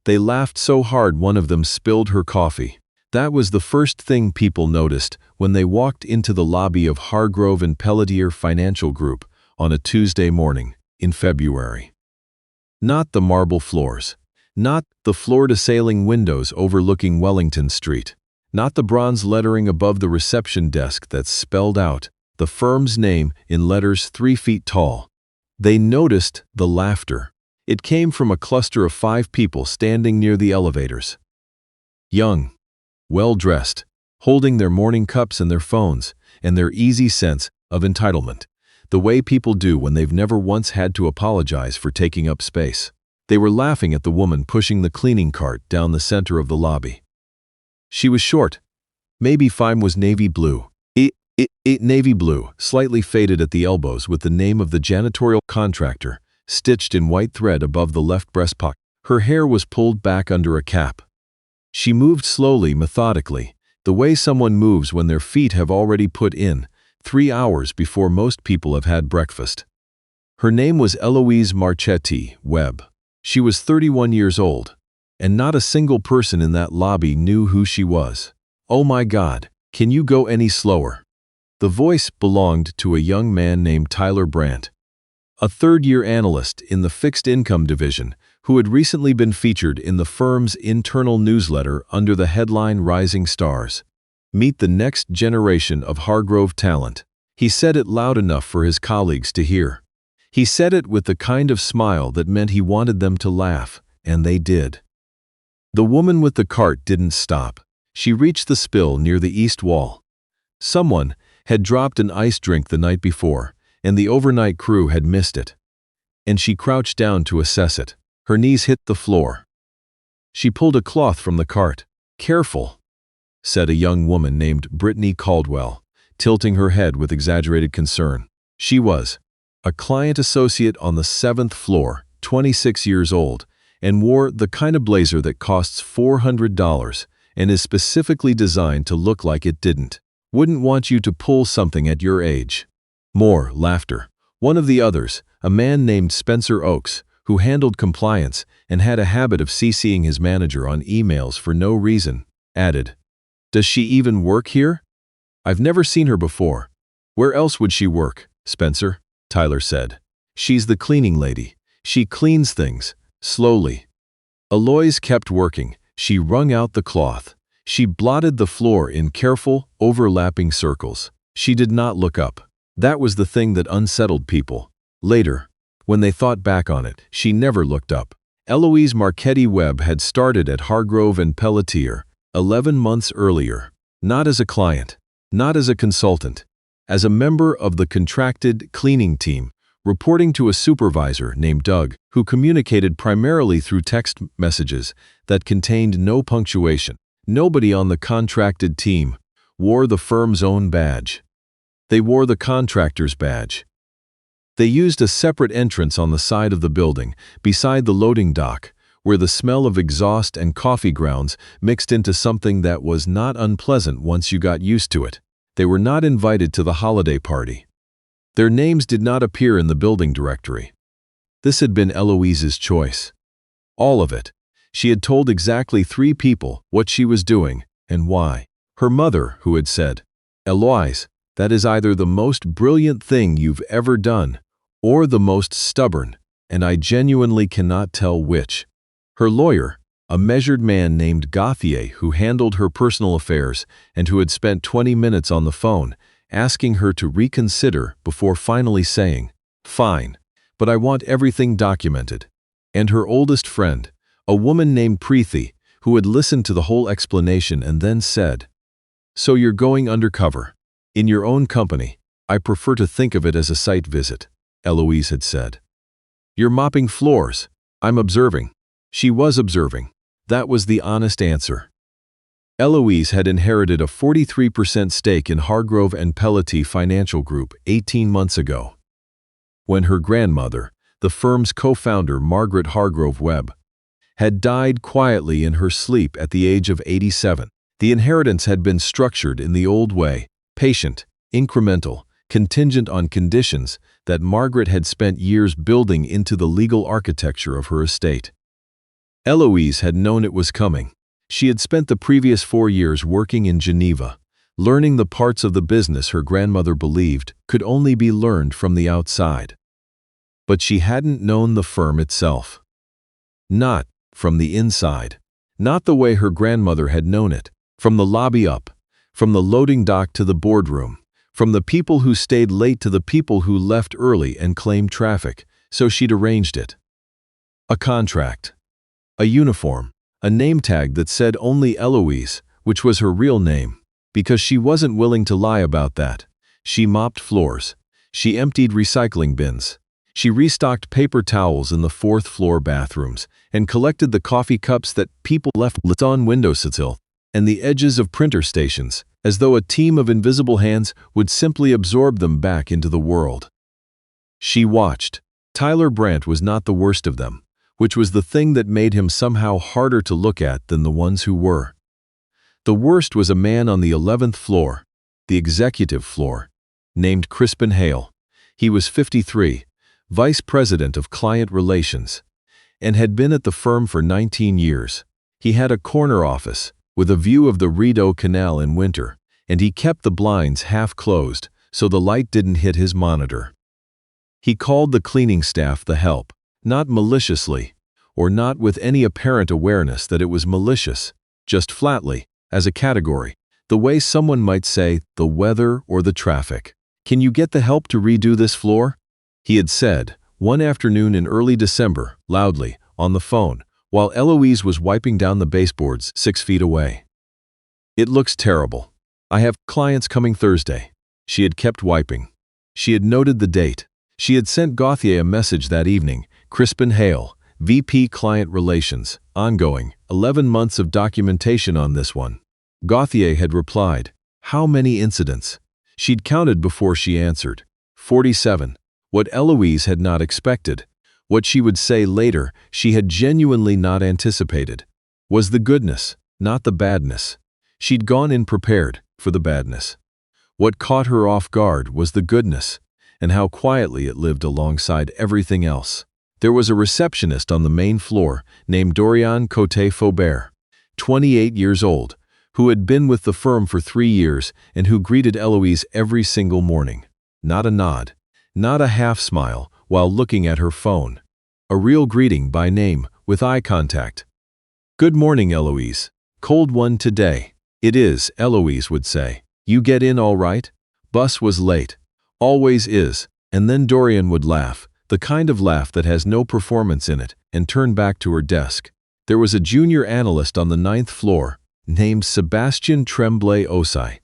They laughed so hard one of them spilled her coffee. That was the first thing people noticed when they walked into the lobby of Hargrove and Pelletier Financial Group on a Tuesday morning in February. Not the marble floors. Not the floor-to-ceiling windows overlooking Wellington Street. Not the bronze lettering above the reception desk that spelled out the firm's name in letters 3 feet tall. They noticed the laughter. It came from a cluster of 5 people standing near the elevators. Young, well-dressed, holding their morning cups and their phones, and their easy sense of entitlement, the way people do when they've never once had to apologize for taking up space. They were laughing at the woman pushing the cleaning cart down the center of the lobby. She was short. Maybe Fime was navy blue. Navy blue, slightly faded at the elbows with the name of the janitorial contractor stitched in white thread above the left breast pocket. Her hair was pulled back under a cap. She moved slowly, methodically, the way someone moves when their feet have already put in 3 hours before most people have had breakfast. Her name was Eloise Marchetti Webb. She was 31 years old, and not a single person in that lobby knew who she was. "Oh my God, can you go any slower?" The voice belonged to a young man named Tyler Brandt, a third-year analyst in the fixed income division who had recently been featured in the firm's internal newsletter under the headline Rising Stars. Meet the next generation of Hargrove talent. He said it loud enough for his colleagues to hear. He said it with the kind of smile that meant he wanted them to laugh, and they did. The woman with the cart didn't stop. She reached the spill near the east wall. Someone had dropped an ice drink the night before, and the overnight crew had missed it. And she crouched down to assess it. Her knees hit the floor. She pulled a cloth from the cart. "Careful," said a young woman named Brittany Caldwell, tilting her head with exaggerated concern. She was a client associate on the 7th floor, 26 years old, and wore the kind of blazer that costs $400 and is specifically designed to look like it didn't. Wouldn't want you to pull something at your age. More laughter. One of the others, a man named Spencer Oakes, who handled compliance and had a habit of CCing his manager on emails for no reason, added, "Does she even work here? I've never seen her before." "Where else would she work, Spencer?" Tyler said. "She's the cleaning lady. She cleans things, slowly." Eloise kept working. She wrung out the cloth. She blotted the floor in careful, overlapping circles. She did not look up. That was the thing that unsettled people. Later, when they thought back on it, she never looked up. Eloise Marchetti Webb had started at Hargrove and Pelletier 11 months earlier, not as a client, not as a consultant, as a member of the contracted cleaning team, reporting to a supervisor named Doug, who communicated primarily through text messages that contained no punctuation. Nobody on the contracted team wore the firm's own badge. They wore the contractor's badge. They used a separate entrance on the side of the building, beside the loading dock, where the smell of exhaust and coffee grounds mixed into something that was not unpleasant once you got used to it. They were not invited to the holiday party. Their names did not appear in the building directory. This had been Eloise's choice. All of it. She had told exactly 3 people what she was doing and why. Her mother, who had said, "Eloise, that is either the most brilliant thing you've ever done or the most stubborn, and I genuinely cannot tell which." Her lawyer, a measured man named Gauthier, who handled her personal affairs and who had spent 20 minutes on the phone, asking her to reconsider before finally saying, "Fine, but I want everything documented." And her oldest friend, a woman named Preethi, who had listened to the whole explanation and then said, "So you're going undercover. In your own company. I prefer to think of it as a site visit," Eloise had said. "You're mopping floors. I'm observing." She was observing. That was the honest answer. Eloise had inherited a 43% stake in Hargrove and Pelletier Financial Group 18 months ago. When her grandmother, the firm's co-founder Margaret Hargrove Webb, had died quietly in her sleep at the age of 87. The inheritance had been structured in the old way, patient, incremental, contingent on conditions that Margaret had spent years building into the legal architecture of her estate. Eloise had known it was coming. She had spent the previous 4 years working in Geneva, learning the parts of the business her grandmother believed could only be learned from the outside. But she hadn't known the firm itself. Not from the inside. Not the way her grandmother had known it, from the lobby up, from the loading dock to the boardroom, from the people who stayed late to the people who left early and claimed traffic, so she'd arranged it. A contract. A uniform. A name tag that said only Eloise, which was her real name, because she wasn't willing to lie about that. She mopped floors. She emptied recycling bins. She restocked paper towels in the 4th floor bathrooms and collected the coffee cups that people left on windowsill and the edges of printer stations, as though a team of invisible hands would simply absorb them back into the world. She watched. Tyler Brandt was not the worst of them, which was the thing that made him somehow harder to look at than the ones who were. The worst was a man on the 11th floor, the executive floor, named Crispin Hale. He was 53, vice president of client relations, and had been at the firm for 19 years. He had a corner office with a view of the Rideau Canal in winter, and he kept the blinds half closed so the light didn't hit his monitor. He called the cleaning staff the help, not maliciously, or not with any apparent awareness that it was malicious, just flatly, as a category, the way someone might say the weather or the traffic. "Can you get the help to redo this floor?" he had said, one afternoon in early December, loudly, on the phone, while Eloise was wiping down the baseboards 6 feet away. "It looks terrible. I have clients coming Thursday." She had kept wiping. She had noted the date. She had sent Gauthier a message that evening. Crispin Hale, VP Client Relations, ongoing, 11 months of documentation on this one. Gauthier had replied, "How many incidents?" She'd counted before she answered. 47. What Eloise had not expected, what she would say later she had genuinely not anticipated, was the goodness, not the badness. She'd gone in prepared for the badness. What caught her off guard was the goodness, and how quietly it lived alongside everything else. There was a receptionist on the main floor named Dorian Cote-Faubert, 28 years old, who had been with the firm for 3 years and who greeted Eloise every single morning. Not a nod, not a half smile while looking at her phone. A real greeting by name, with eye contact. "Good morning, Eloise. Cold one today." "It is," Eloise would say. "You get in all right?" "Bus was late." "Always is." And then Dorian would laugh, the kind of laugh that has no performance in it, and turn back to her desk. There was a junior analyst on the 9th floor, named Sebastian Tremblay-Osai,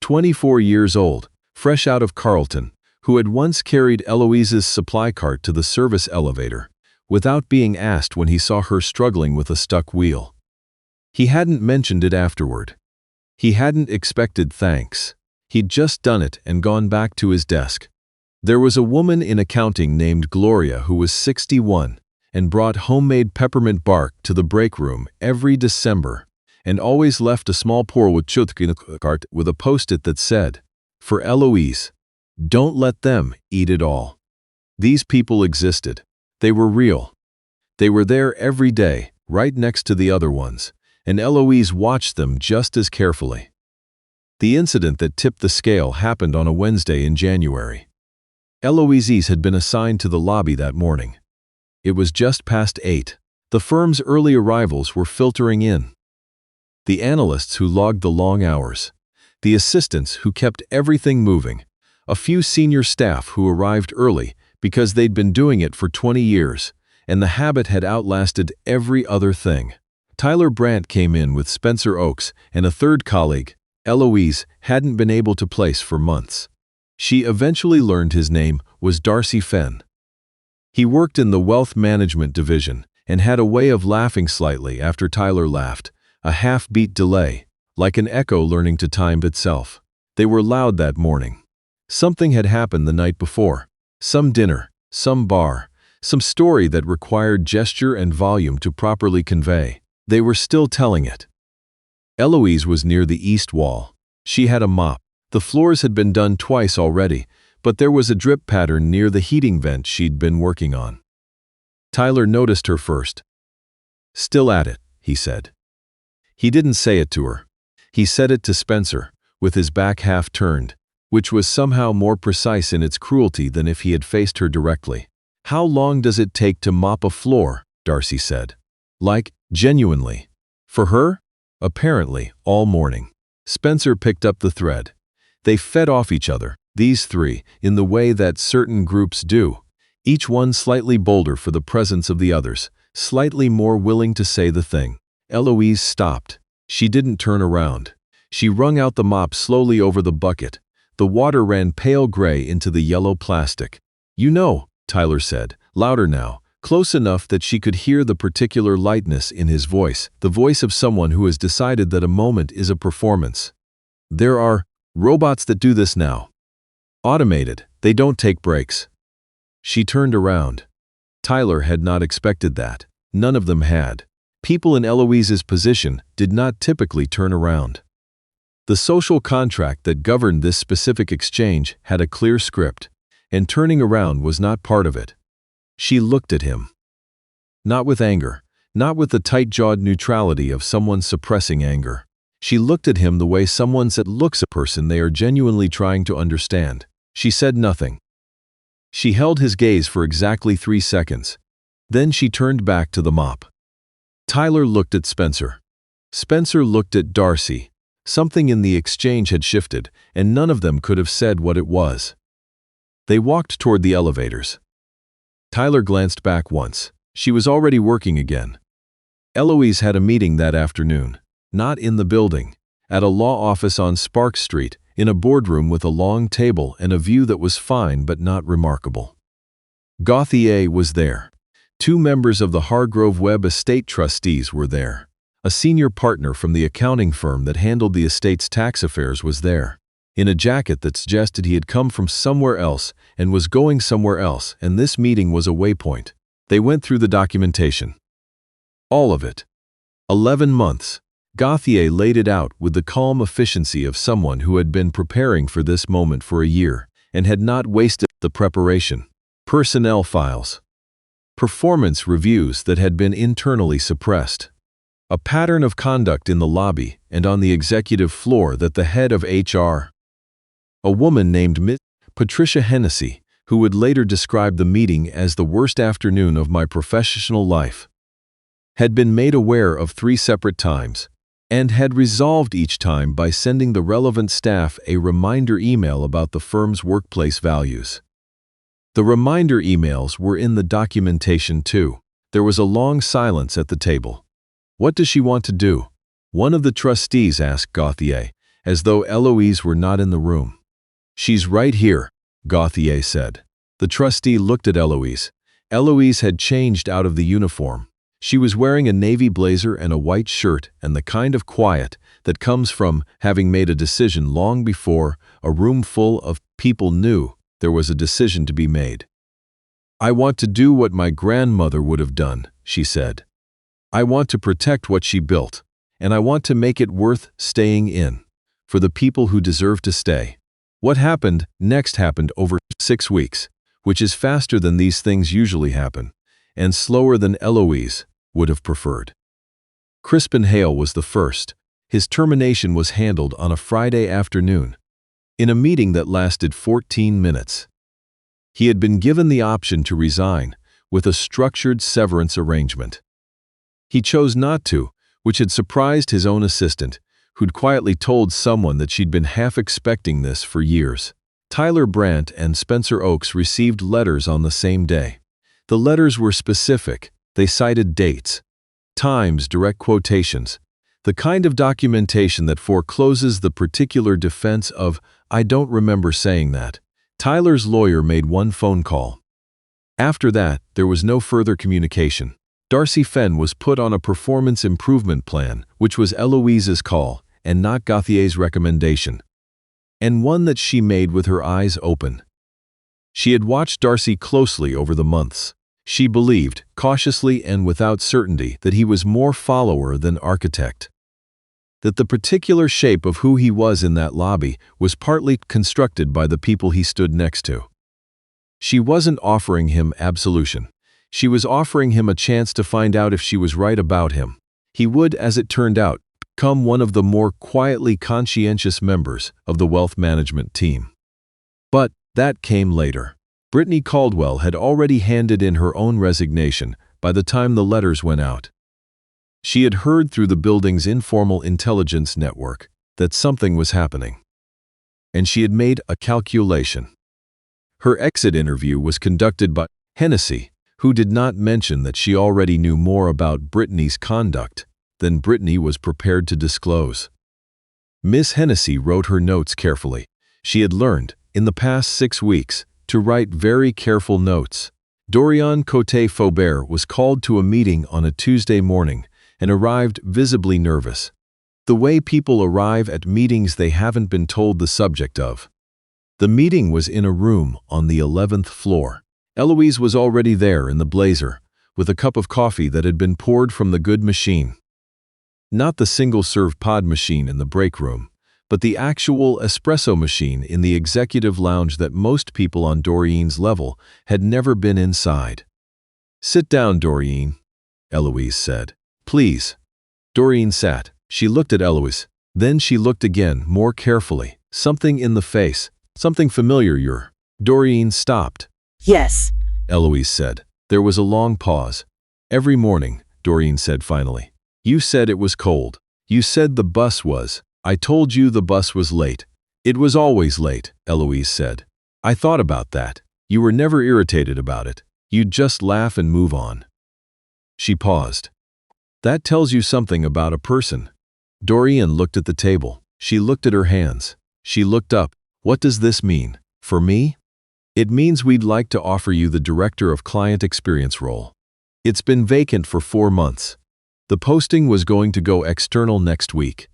24 years old, fresh out of Carleton, who had once carried Eloise's supply cart to the service elevator, without being asked when he saw her struggling with a stuck wheel. He hadn't mentioned it afterward. He hadn't expected thanks. He'd just done it and gone back to his desk. There was a woman in accounting named Gloria who was 61 and brought homemade peppermint bark to the break room every December and always left a small pour with cart with a post-it that said, "For Eloise, don't let them eat it all." These people existed. They were real. They were there every day, right next to the other ones, and Eloise watched them just as carefully. The incident that tipped the scale happened on a Wednesday in January. Eloise had been assigned to the lobby that morning. It was just past 8. The firm's early arrivals were filtering in. The analysts who logged the long hours, the assistants who kept everything moving, a few senior staff who arrived early because they'd been doing it for 20 years, and the habit had outlasted every other thing. Tyler Brandt came in with Spencer Oakes and a third colleague Eloise hadn't been able to place for months. She eventually learned his name was Darcy Fenn. He worked in the wealth management division and had a way of laughing slightly after Tyler laughed, a half-beat delay, like an echo learning to time itself. They were loud that morning. Something had happened the night before. Some dinner, some bar, some story that required gesture and volume to properly convey. They were still telling it. Eloise was near the east wall. She had a mop. The floors had been done twice already, but there was a drip pattern near the heating vent she'd been working on. Tyler noticed her first. "Still at it," he said. He didn't say it to her. He said it to Spencer, with his back half turned, which was somehow more precise in its cruelty than if he had faced her directly. "How long does it take to mop a floor?" Darcy said. Like, genuinely. For her? Apparently, all morning. Spencer picked up the thread. They fed off each other, these three, in the way that certain groups do, each one slightly bolder for the presence of the others, slightly more willing to say the thing. Eloise stopped. She didn't turn around. She wrung out the mop slowly over the bucket. The water ran pale gray into the yellow plastic. "You know," Tyler said, louder now, close enough that she could hear the particular lightness in his voice, the voice of someone who has decided that a moment is a performance. "There are robots that do this now. Automated, they don't take breaks." She turned around. Tyler had not expected that. None of them had. People in Eloise's position did not typically turn around. The social contract that governed this specific exchange had a clear script, and turning around was not part of it. She looked at him. Not with anger, not with the tight-jawed neutrality of someone suppressing anger. She looked at him the way someone looks at a person they are genuinely trying to understand. She said nothing. She held his gaze for exactly 3 seconds. Then she turned back to the mop. Tyler looked at Spencer. Spencer looked at Darcy. Something in the exchange had shifted, and none of them could have said what it was. They walked toward the elevators. Tyler glanced back once. She was already working again. Eloise had a meeting that afternoon. Not in the building. At a law office on Sparks Street, in a boardroom with a long table and a view that was fine but not remarkable. Gauthier was there. 2 members of the Hargrove Webb estate trustees were there. A senior partner from the accounting firm that handled the estate's tax affairs was there, in a jacket that suggested he had come from somewhere else and was going somewhere else, and this meeting was a waypoint. They went through the documentation. All of it. 11 months. Gauthier laid it out with the calm efficiency of someone who had been preparing for this moment for a year and had not wasted the preparation. Personnel files. Performance reviews that had been internally suppressed. A pattern of conduct in the lobby and on the executive floor that the head of HR, a woman named Miss Patricia Hennessy, who would later describe the meeting as the worst afternoon of my professional life, had been made aware of 3 separate times, and had resolved each time by sending the relevant staff a reminder email about the firm's workplace values. The reminder emails were in the documentation too. There was a long silence at the table. "What does she want to do?" one of the trustees asked Gauthier, as though Eloise were not in the room. "She's right here," Gauthier said. The trustee looked at Eloise. Eloise had changed out of the uniform. She was wearing a navy blazer and a white shirt, and the kind of quiet that comes from having made a decision long before a room full of people knew there was a decision to be made. "I want to do what my grandmother would have done," she said. "I want to protect what she built, and I want to make it worth staying in, for the people who deserve to stay." What happened next happened over 6 weeks, which is faster than these things usually happen, and slower than Eloise would have preferred. Crispin Hale was the first. His termination was handled on a Friday afternoon, in a meeting that lasted 14 minutes. He had been given the option to resign, with a structured severance arrangement. He chose not to, which had surprised his own assistant, who'd quietly told someone that she'd been half expecting this for years. Tyler Brandt and Spencer Oakes received letters on the same day. The letters were specific. They cited dates, times, direct quotations, the kind of documentation that forecloses the particular defense of, "I don't remember saying that." Tyler's lawyer made one phone call. After that, there was no further communication. Darcy Fenn was put on a performance improvement plan, which was Eloise's call and not Gauthier's recommendation, and one that she made with her eyes open. She had watched Darcy closely over the months. She believed, cautiously and without certainty, that he was more follower than architect. That the particular shape of who he was in that lobby was partly constructed by the people he stood next to. She wasn't offering him absolution. She was offering him a chance to find out if she was right about him. He would, as it turned out, become one of the more quietly conscientious members of the wealth management team. But that came later. Brittany Caldwell had already handed in her own resignation by the time the letters went out. She had heard through the building's informal intelligence network that something was happening, and she had made a calculation. Her exit interview was conducted by Hennessy, who did not mention that she already knew more about Brittany's conduct than Brittany was prepared to disclose. Miss Hennessy wrote her notes carefully. She had learned, in the past 6 weeks, to write very careful notes. Dorian Cote-Faubert was called to a meeting on a Tuesday morning and arrived visibly nervous. The way people arrive at meetings they haven't been told the subject of. The meeting was in a room on the 11th floor. Eloise was already there in the blazer, with a cup of coffee that had been poured from the good machine. Not the single-serve pod machine in the break room, but the actual espresso machine in the executive lounge that most people on Dorian's level had never been inside. "Sit down, Dorian," Eloise said. "Please." Dorian sat. She looked at Eloise. Then she looked again, more carefully. Something in the face. Something familiar. Dorian stopped. "Yes," Eloise said. There was a long pause. "Every morning," Dorian said finally. "You said it was cold. You said the bus was. I told you the bus was late." "It was always late," Eloise said. "I thought about that. You were never irritated about it. You'd just laugh and move on." She paused. "That tells you something about a person." Dorian looked at the table. She looked at her hands. She looked up. "What does this mean? For me?" "It means we'd like to offer you the Director of Client Experience role. It's been vacant for 4 months. The posting was going to go external next week."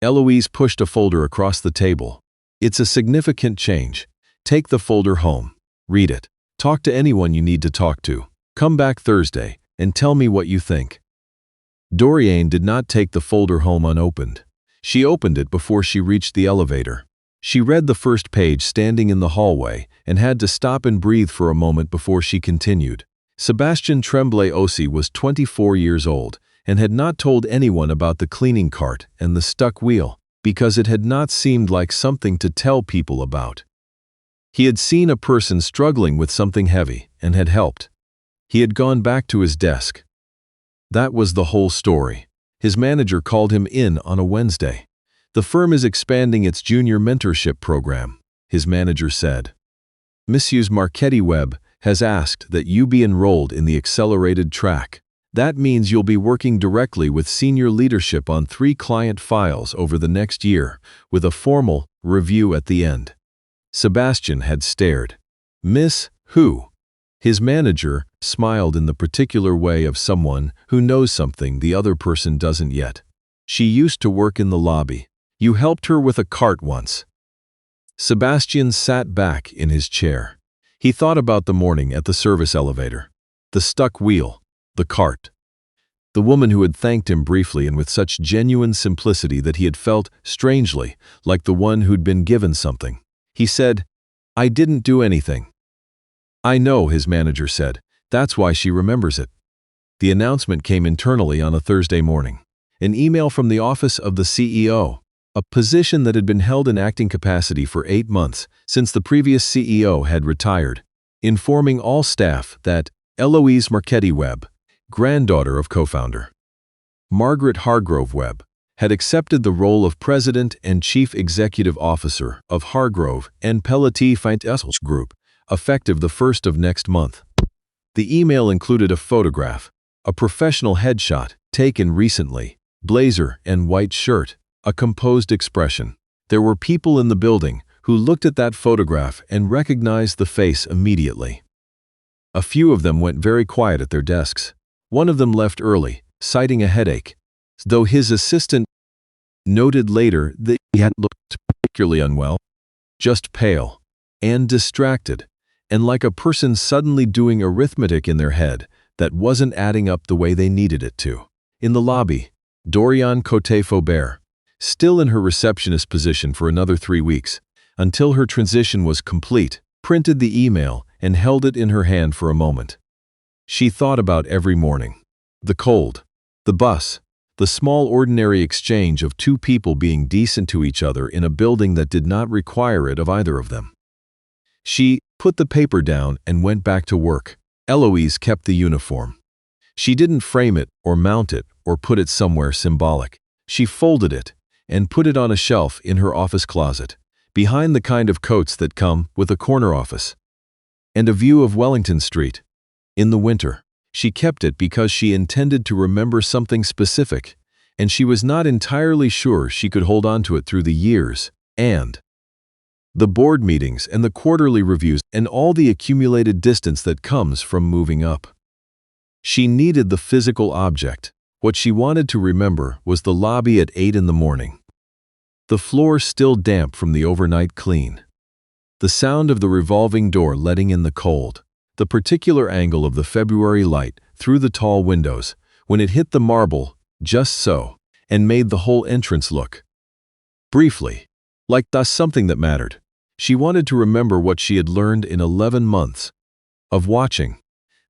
Eloise pushed a folder across the table. "It's a significant change. Take the folder home. Read it. Talk to anyone you need to talk to. Come back Thursday and tell me what you think." Dorian did not take the folder home unopened. She opened it before she reached the elevator. She read the first page standing in the hallway and had to stop and breathe for a moment before she continued. Sebastian Tremblay-Ossi was 24 years old and had not told anyone about the cleaning cart and the stuck wheel because it had not seemed like something to tell people about. He had seen a person struggling with something heavy and had helped. He had gone back to his desk. That was the whole story. His manager called him in on a Wednesday. "The firm is expanding its junior mentorship program," his manager said. "Mrs. Marchetti Webb has asked that you be enrolled in the accelerated track. That means you'll be working directly with senior leadership on 3 client files over the next year, with a formal review at the end." Sebastian had stared. "Miss who?" His manager smiled in the particular way of someone who knows something the other person doesn't yet. "She used to work in the lobby. You helped her with a cart once." Sebastian sat back in his chair. He thought about the morning at the service elevator. The stuck wheel. The cart. The woman who had thanked him briefly and with such genuine simplicity that he had felt, strangely, like the one who'd been given something. He said, "I didn't do anything." "I know," his manager said. "That's why she remembers it." The announcement came internally on a Thursday morning. An email from the office of the CEO, a position that had been held in acting capacity for 8 months since the previous CEO had retired, informing all staff that Eloise Marchetti Webb, granddaughter of co-founder Margaret Hargrove Webb, had accepted the role of President and Chief Executive Officer of Hargrove and Pelletier Financial Group, effective the 1st of next month. The email included a photograph, a professional headshot taken recently, blazer and white shirt, a composed expression. There were people in the building who looked at that photograph and recognized the face immediately. A few of them went very quiet at their desks. One of them left early, citing a headache, though his assistant noted later that he had looked particularly unwell, just pale and distracted, and like a person suddenly doing arithmetic in their head that wasn't adding up the way they needed it to. In the lobby, Dorian Cote-Faubert, still in her receptionist position for another 3 weeks, until her transition was complete, printed the email and held it in her hand for a moment. She thought about every morning. The cold, the bus, the small ordinary exchange of two people being decent to each other in a building that did not require it of either of them. She put the paper down and went back to work. Eloise kept the uniform. She didn't frame it or mount it or put it somewhere symbolic. She folded it and put it on a shelf in her office closet, behind the kind of coats that come with a corner office and a view of Wellington Street. In the winter, she kept it because she intended to remember something specific, and she was not entirely sure she could hold on to it through the years, and the board meetings and the quarterly reviews and all the accumulated distance that comes from moving up. She needed the physical object. What she wanted to remember was the lobby at 8 in the morning. The floor still damp from the overnight clean. The sound of the revolving door letting in the cold. The particular angle of the February light through the tall windows when it hit the marble, just so, and made the whole entrance look, briefly, like that's something that mattered. She wanted to remember what she had learned in 11 months of watching,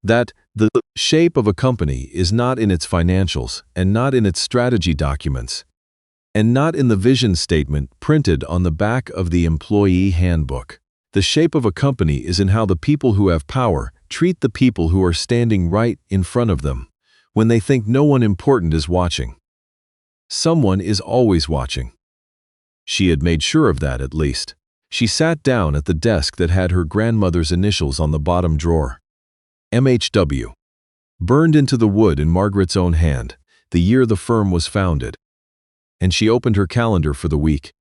that the shape of a company is not in its financials and not in its strategy documents, and not in the vision statement printed on the back of the employee handbook. The shape of a company is in how the people who have power treat the people who are standing right in front of them when they think no one important is watching. Someone is always watching. She had made sure of that at least. She sat down at the desk that had her grandmother's initials on the bottom drawer. MHW. Burned into the wood in Margaret's own hand, the year the firm was founded. And she opened her calendar for the week.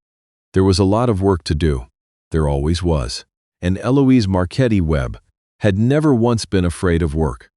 There was a lot of work to do. There always was. And Eloise Marchetti Webb had never once been afraid of work.